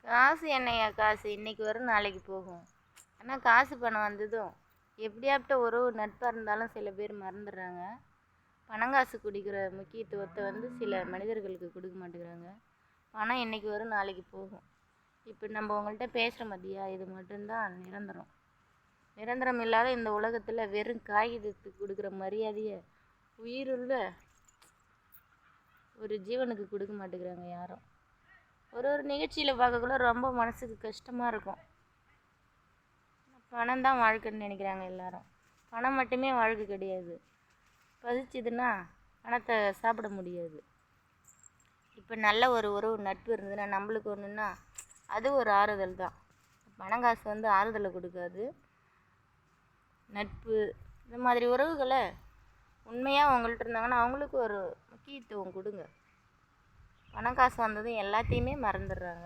காசு என்னையா காசு இன்னைக்கு வரும் நாளைக்கு போகும். ஆனால் காசு பணம் வந்ததும் எப்படியாப்பட்ட உறவு நட்பாக இருந்தாலும் சில பேர் மறந்துடுறாங்க. பணங்காசு குடிக்கிற முக்கியத்துவத்தை சில மனிதர்களுக்கு கொடுக்க மாட்டேங்கிறாங்க. பணம் இன்னைக்கு வரும் நாளைக்கு போகும். இப்போ நம்ம உங்கள்கிட்ட பேசுகிற மதியா இது மட்டும்தான் நிரந்தரம். நிரந்தரம் இல்லாத இந்த உலகத்தில் வெறும் காகிதத்துக்கு கொடுக்குற மரியாதையை உயிருள்ள ஒரு ஜீவனுக்கு கொடுக்க மாட்டேங்கிறாங்க யாரும். ஒரு நிகழ்ச்சியில் பார்க்கக்குள்ள ரொம்ப மனசுக்கு கஷ்டமாக இருக்கும். பணம் தான் வாழ்க்கைன்னு நினைக்கிறாங்க எல்லாரும். பணம் மட்டுமே வாழ்க்கை கிடையாது. பசிச்சுதுன்னா பணத்தை சாப்பிட முடியாது. இப்போ நல்ல ஒரு உறவு நட்பு இருந்ததுன்னா நம்மளுக்கு ஒன்றுன்னா அது ஒரு ஆறுதல் தான். பணங்காசு ஆறுதலை கொடுக்காது. நட்பு இந்த மாதிரி உறவுகளை உண்மையாக அவங்கள்ட்ட இருந்தாங்கன்னா அவங்களுக்கு ஒரு முக்கியத்துவம் கொடுங்க. பணம் காசு வந்ததும் எல்லாத்தையுமே மறந்துடுறாங்க.